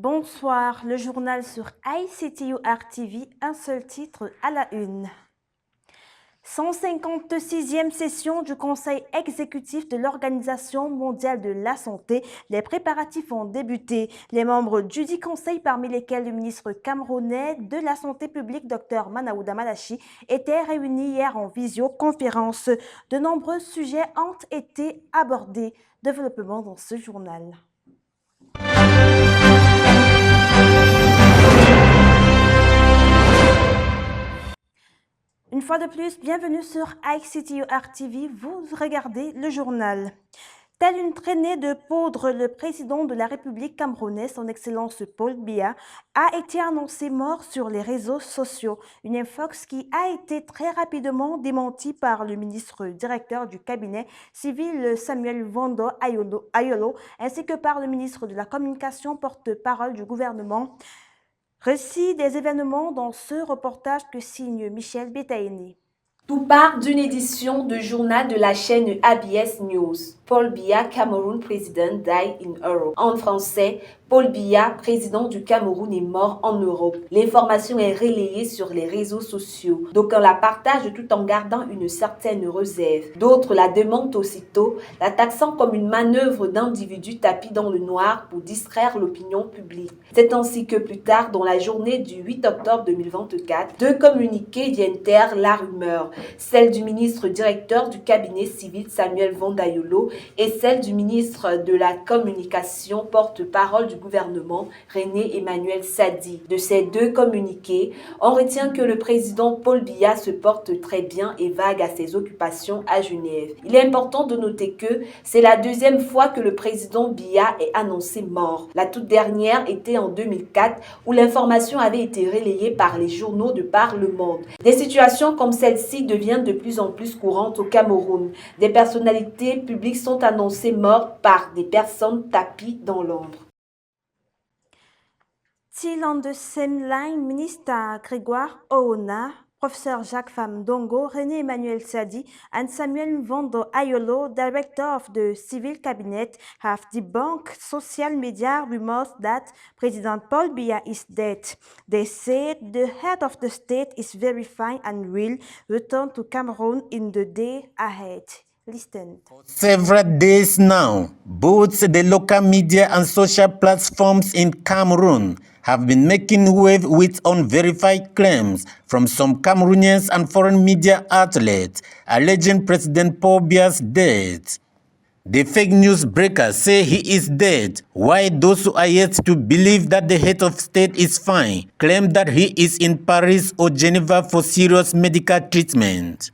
Bonsoir, le journal sur ICTUR TV, un seul titre à la une. 156e session du Conseil exécutif de l'Organisation mondiale de la santé. Les préparatifs ont débuté. Les membres du dit conseil, parmi lesquels le ministre camerounais de la Santé publique, Dr Manaouda Malachi, étaient réunis hier en visioconférence. De nombreux sujets ont été abordés. Développement dans ce journal. Une fois de plus, bienvenue sur ICTUR TV, vous regardez le journal. Telle une traînée de poudre, le président de la République camerounaise, son Excellence Paul Biya, a été annoncé mort sur les réseaux sociaux. Une infox qui a été très rapidement démentie par le ministre directeur du cabinet civil Samuel Vondo Ayolo, ainsi que par le ministre de la Communication, porte-parole du gouvernement. Récit des événements dans ce reportage que signe Michel Betaini. Tout part d'une édition de journal de la chaîne ABS News. Paul Biya, Cameroon President, died in Europe. En français, Paul Biya, président du Cameroun, est mort en Europe. L'information est relayée sur les réseaux sociaux. D'aucuns la partagent tout en gardant une certaine réserve. D'autres la démentent aussitôt, la taxant comme une manœuvre d'individus tapis dans le noir pour distraire l'opinion publique. C'est ainsi que plus tard, dans la journée du 8 octobre 2024, deux communiqués viennent taire la rumeur. Celle du ministre directeur du cabinet civil Samuel Vondayolo et celle du ministre de la Communication, porte-parole du gouvernement René Emmanuel Sadi. De ces deux communiqués, on retient que le président Paul Biya se porte très bien et vague à ses occupations à Genève. Il est important de noter que c'est la deuxième fois que le président Biya est annoncé mort. La toute dernière était en 2004 où l'information avait été relayée par les journaux de par le monde. Des situations comme celle-ci deviennent de plus en plus courantes au Cameroun. Des personnalités publiques sont annoncées mortes par des personnes tapies dans l'ombre. Still on the same line, Minister Grégoire Oona, Professor Jacques Famdongo, René Emmanuel Sadi, and Samuel Vondo Ayolo, Director of the Civil Cabinet, have debunked social media rumors that President Paul Biya is dead. They said the head of the state is very fine and will return to Cameroon in the day ahead. Listen. For several days now, both the local media and social platforms in Cameroon have been making wave with unverified claims from some Cameroonians and foreign media outlets alleging President Paul Biya's death. The fake news breakers say he is dead, while those who are yet to believe that the head of state is fine claim that he is in Paris or Geneva for serious medical treatment.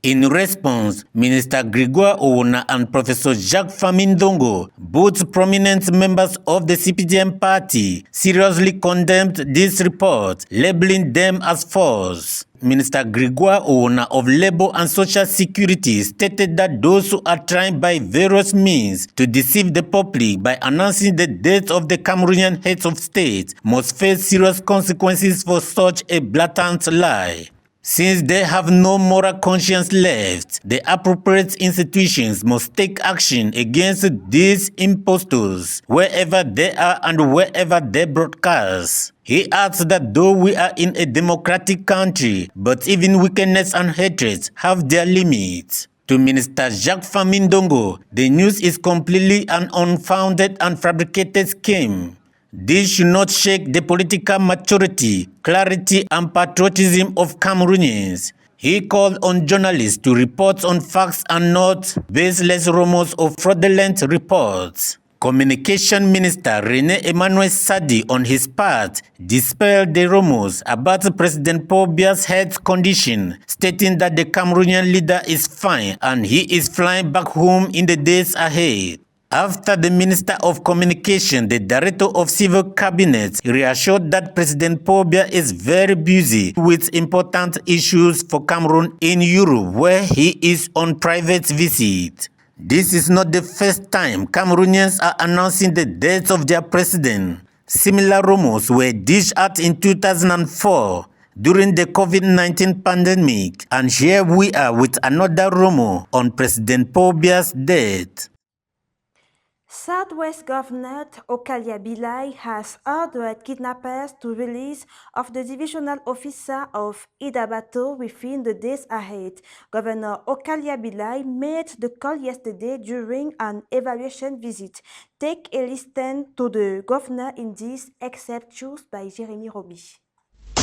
In response, Minister Grégoire Oona and Professor Jacques Famdongo, both prominent members of the CPDM party, seriously condemned this report, labeling them as false. Minister Grégoire Oona of Labour and Social Security stated that those who are trying by various means to deceive the public by announcing the death of the Cameroonian head of state must face serious consequences for such a blatant lie. Since they have no moral conscience left, the appropriate institutions must take action against these impostors wherever they are and wherever they broadcast. He adds that though we are in a democratic country, but even wickedness and hatred have their limits. To Minister Jacques Famdongo, the news is completely an unfounded and fabricated scheme. This should not shake the political maturity, clarity and patriotism of Cameroonians. He called on journalists to report on facts and not baseless rumors or fraudulent reports. Communication Minister René Emmanuel Sadi, on his part, dispelled the rumors about President Paul Biya's health condition, stating that the Cameroonian leader is fine and he is flying back home in the days ahead. After the Minister of Communication, the Director of Civil Cabinet reassured that President Paul Biya is very busy with important issues for Cameroon in Europe, where he is on private visit. This is not the first time Cameroonians are announcing the death of their president. Similar rumors were dished out in 2004 during the COVID-19 pandemic, and here we are with another rumor on President Paul Biya's death. Southwest Governor Okalia Bilai has ordered kidnappers to release of the divisional officer of Idabato within the days ahead. Governor Okalia Bilai made the call yesterday during an evaluation visit. Take a listen to the governor in this excerpt chosen by Jeremy Roby.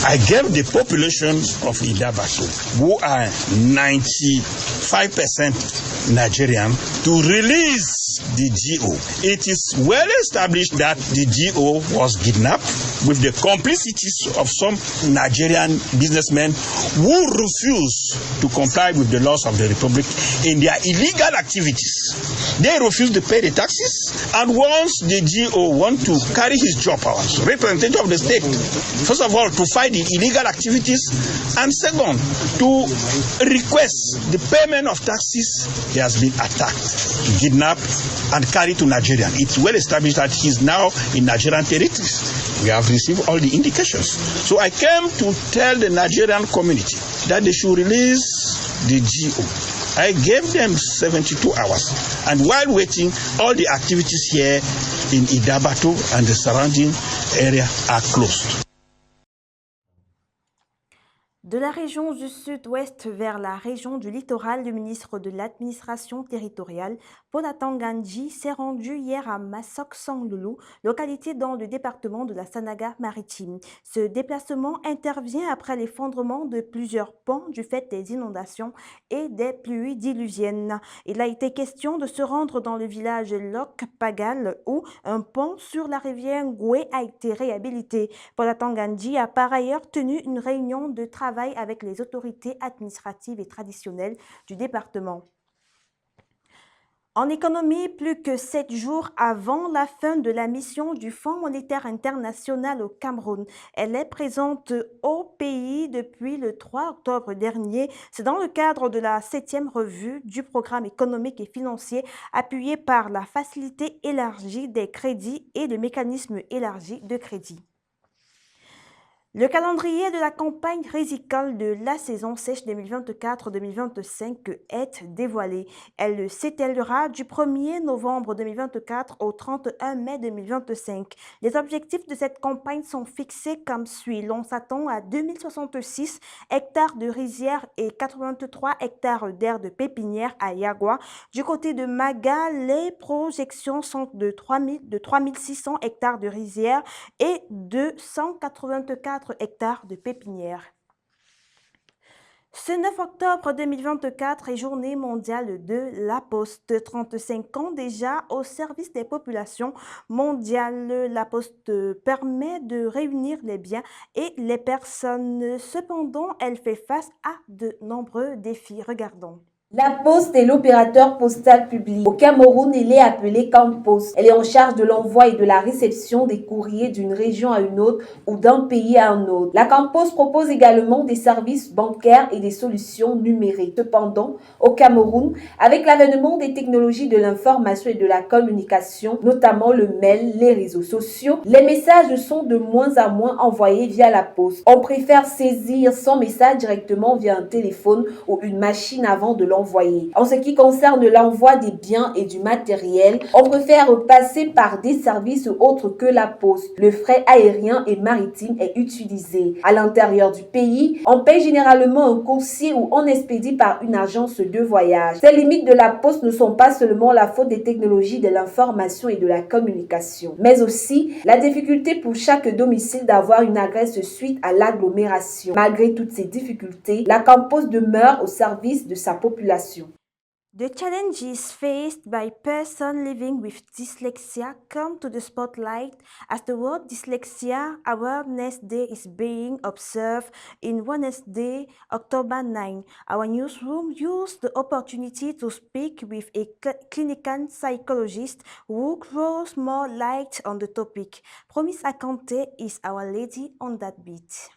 I gave the population of Idabato, who are 95% Nigerian, to release the GO. It is well established that the GO was kidnapped with the complicities of some Nigerian businessmen who refuse to comply with the laws of the Republic in their illegal activities. They refuse to pay the taxes, and once the GO want to carry his job powers, representative of the state, first of all, to fight the illegal activities, and second, to request the payment of taxes, he has been attacked, kidnapped, and carried to Nigeria. It's well established that he's now in Nigerian territories. We have received all the indications. So I came to tell the Nigerian community that they should release the GO. I gave them 72 hours, and while waiting, all the activities here in Idabato and the surrounding area are closed. De la région du sud-ouest vers la région du littoral, le ministre de l'administration territoriale, Ponatang Gandhi, s'est rendu hier à Masok Sanglulu, localité dans le département de la Sanaga-Maritime. Ce déplacement intervient après l'effondrement de plusieurs ponts du fait des inondations et des pluies diluviennes. Il a été question de se rendre dans le village Lok Pagal où un pont sur la rivière Ngwe a été réhabilité. Ponatang Gandhi a par ailleurs tenu une réunion de travail avec les autorités administratives et traditionnelles du département. En économie, plus que 7 jours avant la fin de la mission du Fonds monétaire international au Cameroun, elle est présente au pays depuis le 3 octobre dernier. C'est dans le cadre de la 7e revue du programme économique et financier appuyé par la facilité élargie des crédits et le mécanisme élargi de crédit. Le calendrier de la campagne rizicole de la saison sèche 2024-2025 est dévoilé. Elle s'étalera du 1er novembre 2024 au 31 mai 2025. Les objectifs de cette campagne sont fixés comme suit. L'on s'attend à 2066 hectares de rizières et 83 hectares d'aires de pépinière à Yagua. Du côté de Maga, les projections sont de 3600 hectares de rizières et de 184 hectares de pépinières. Ce 9 octobre 2024 est journée mondiale de la Poste. 35 ans déjà au service des populations mondiales. La Poste permet de réunir les biens et les personnes. Cependant, elle fait face à de nombreux défis. Regardons. La Poste est l'opérateur postal public. Au Cameroun, elle est appelée Campost. Elle est en charge de l'envoi et de la réception des courriers d'une région à une autre ou d'un pays à un autre. La Campost propose également des services bancaires et des solutions numériques. Cependant, au Cameroun, avec l'avènement des technologies de l'information et de la communication, notamment le mail, les réseaux sociaux, les messages sont de moins en moins envoyés via la Poste. On préfère saisir son message directement via un téléphone ou une machine avant de l'envoyer. En ce qui concerne l'envoi des biens et du matériel, on préfère passer par des services autres que la Poste. Le fret aérien et maritime est utilisé. À l'intérieur du pays, on paye généralement un coursier ou on expédie par une agence de voyage. Ces limites de la Poste ne sont pas seulement la faute des technologies de l'information et de la communication, mais aussi la difficulté pour chaque domicile d'avoir une adresse suite à l'agglomération. Malgré toutes ces difficultés, la Campost demeure au service de sa population. The challenges faced by persons living with dyslexia come to the spotlight as the World Dyslexia Awareness Day is being observed in Wednesday, October 9. Our newsroom used the opportunity to speak with a clinical psychologist who throws more light on the topic. Promise Akante is our lady on that beat.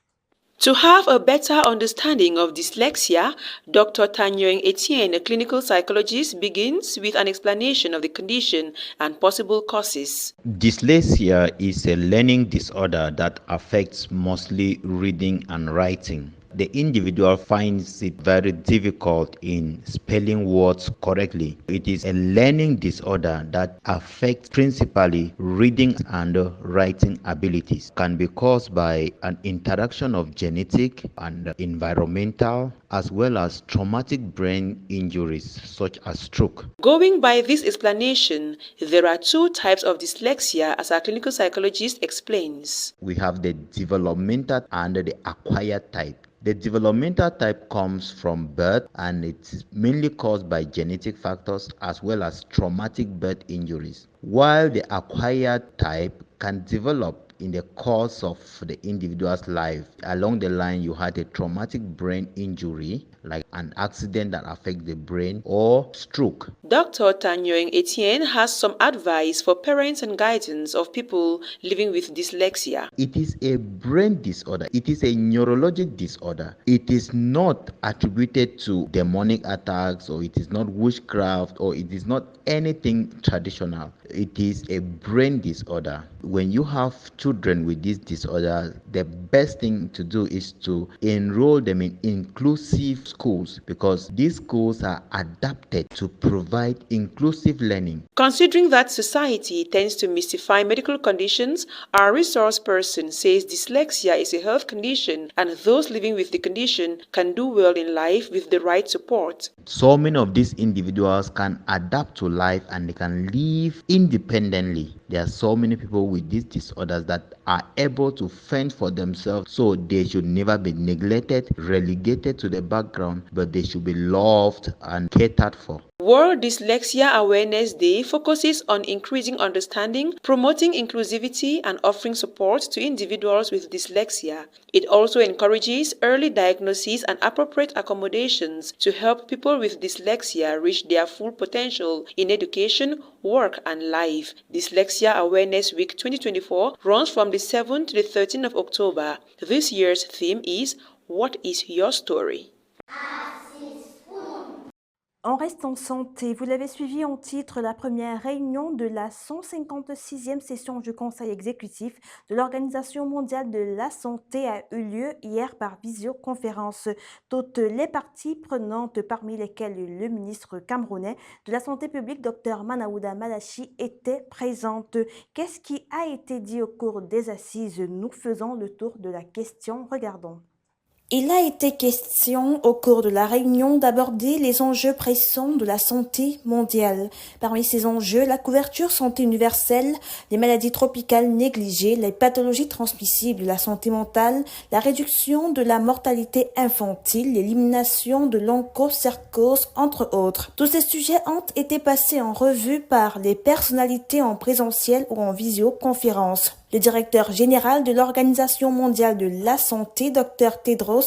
To have a better understanding of dyslexia, Dr. Tanyoing Etienne, a clinical psychologist, begins with an explanation of the condition and possible causes. Dyslexia is a learning disorder that affects mostly reading and writing. the individual finds it very difficult in spelling words correctly. It is a learning disorder that affects principally reading and writing abilities. It can be caused by an interaction of genetic and environmental as well as traumatic brain injuries such as stroke. Going by this explanation, there are two types of dyslexia, as our clinical psychologist explains. We have the developmental and the acquired type. The developmental type comes from birth and it's mainly caused by genetic factors as well as traumatic birth injuries, while the acquired type can develop in the course of the individual's life. Along the line, you had a traumatic brain injury, like an accident that affects the brain, or stroke. Dr. Tanyoing Etienne has some advice for parents and guidance of people living with dyslexia. It is a brain disorder. It is a neurologic disorder. It is not attributed to demonic attacks, or it is not witchcraft, or it is not anything traditional. It is a brain disorder. When you have children with this disorder, the best thing to do is to enroll them in inclusive schools, because these schools are adapted to provide inclusive learning. Considering that society tends to mystify medical conditions, our resource person says dyslexia is a health condition and those living with the condition can do well in life with the right support. So many of these individuals can adapt to life and they can live independently. There are so many people with these disorders that are able to fend for themselves, so they should never be neglected, relegated to the background, but they should be loved and catered for. World Dyslexia Awareness Day focuses on increasing understanding, promoting inclusivity, and offering support to individuals with dyslexia. It also encourages early diagnosis and appropriate accommodations to help people with dyslexia reach their full potential in education, work, and life. Dyslexia Awareness Week 2024 runs from the 7th to the 13th of October. This year's theme is What is your story? On reste en santé. Vous l'avez suivi en titre, la première réunion de la 156e session du Conseil exécutif de l'Organisation mondiale de la santé a eu lieu hier par visioconférence. Toutes les parties prenantes, parmi lesquelles le ministre camerounais de la Santé publique, Dr Manaouda Malachi, étaient présentes. Qu'est-ce qui a été dit au cours des assises? Nous faisons le tour de la question. Regardons. Il a été question au cours de la réunion d'aborder les enjeux pressants de la santé mondiale. Parmi ces enjeux, la couverture santé universelle, les maladies tropicales négligées, les pathologies transmissibles, la santé mentale, la réduction de la mortalité infantile, l'élimination de l'onchocercose, entre autres. Tous ces sujets ont été passés en revue par les personnalités en présentiel ou en visioconférence. Le directeur général de l'Organisation mondiale de la santé, Dr Tedros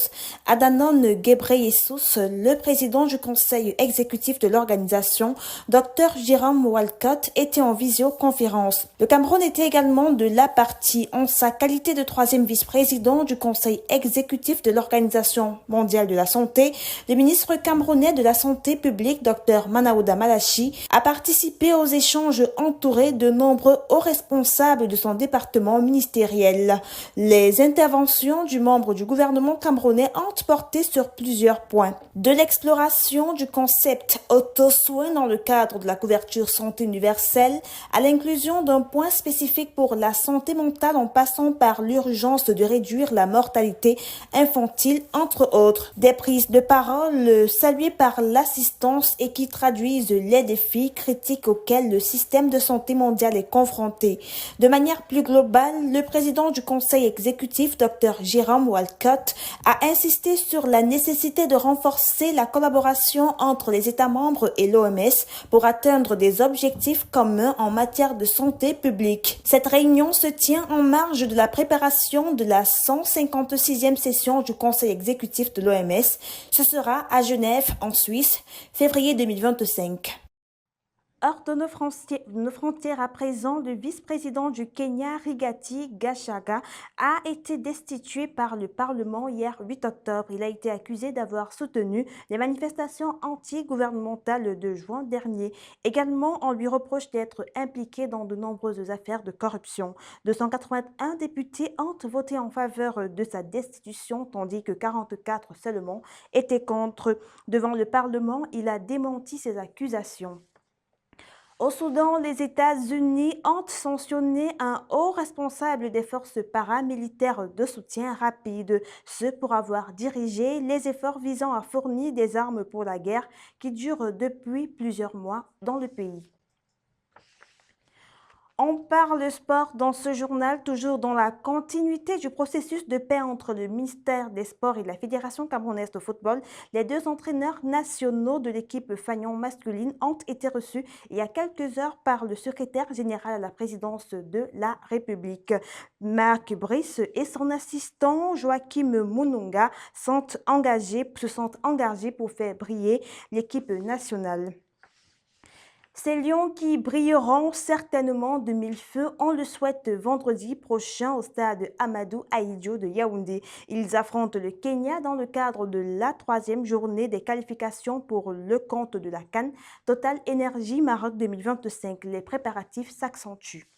Adhanom Ghebreyesus, le président du conseil exécutif de l'organisation, Dr Jérôme Walcott, était en visioconférence. Le Cameroun était également de la partie en sa qualité de troisième vice-président du conseil exécutif de l'Organisation mondiale de la santé. Le ministre camerounais de la santé publique, Dr Manaouda Malachi, a participé aux échanges entourés de nombreux hauts responsables de son département ministériel. Les interventions du membre du gouvernement camerounais ont porté sur plusieurs points. De l'exploration du concept auto-soin dans le cadre de la couverture santé universelle à l'inclusion d'un point spécifique pour la santé mentale en passant par l'urgence de réduire la mortalité infantile, entre autres. Des prises de parole saluées par l'assistance et qui traduisent les défis critiques auxquels le système de santé mondial est confronté. De manière plus globale, le président du conseil exécutif, Dr Jérôme Walcott, a insisté sur la nécessité de renforcer la collaboration entre les États membres et l'OMS pour atteindre des objectifs communs en matière de santé publique. Cette réunion se tient en marge de la préparation de la 156e session du conseil exécutif de l'OMS. Ce sera à Genève, en Suisse, février 2025. Hors de nos frontières à présent, le vice-président du Kenya, Rigathi Gachagua, a été destitué par le Parlement hier 8 octobre. Il a été accusé d'avoir soutenu les manifestations anti-gouvernementales de juin dernier. Également, on lui reproche d'être impliqué dans de nombreuses affaires de corruption. 281 députés ont voté en faveur de sa destitution, tandis que 44 seulement étaient contre. Devant le Parlement, il a démenti ces accusations. Au Soudan, les États-Unis ont sanctionné un haut responsable des forces paramilitaires de soutien rapide, ce pour avoir dirigé les efforts visant à fournir des armes pour la guerre qui dure depuis plusieurs mois dans le pays. On parle sport dans ce journal, toujours dans la continuité du processus de paix entre le ministère des Sports et la Fédération camerounaise de football. Les deux entraîneurs nationaux de l'équipe Fagnon masculine ont été reçus il y a quelques heures par le secrétaire général à la présidence de la République. Marc Brice et son assistant Joachim Mununga se sont engagés pour faire briller l'équipe nationale. Ces lions qui brilleront certainement de mille feux, on le souhaite vendredi prochain au stade Amadou Ahidjo de Yaoundé. Ils affrontent le Kenya dans le cadre de la 3e journée des qualifications pour le compte de la CAN Total Énergie Maroc 2025. Les préparatifs s'accentuent.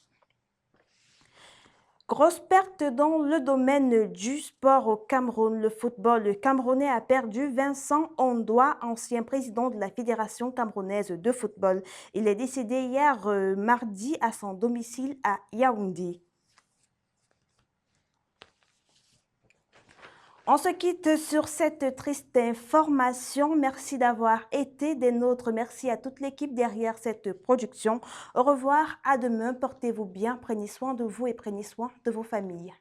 Grosse perte dans le domaine du sport au Cameroun. Le football camerounais a perdu Vincent Ondoa, ancien président de la Fédération camerounaise de football. Il est décédé hier mardi à son domicile à Yaoundé. On se quitte sur cette triste information. Merci d'avoir été des nôtres. Merci à toute l'équipe derrière cette production. Au revoir, à demain. Portez-vous bien, prenez soin de vous et prenez soin de vos familles.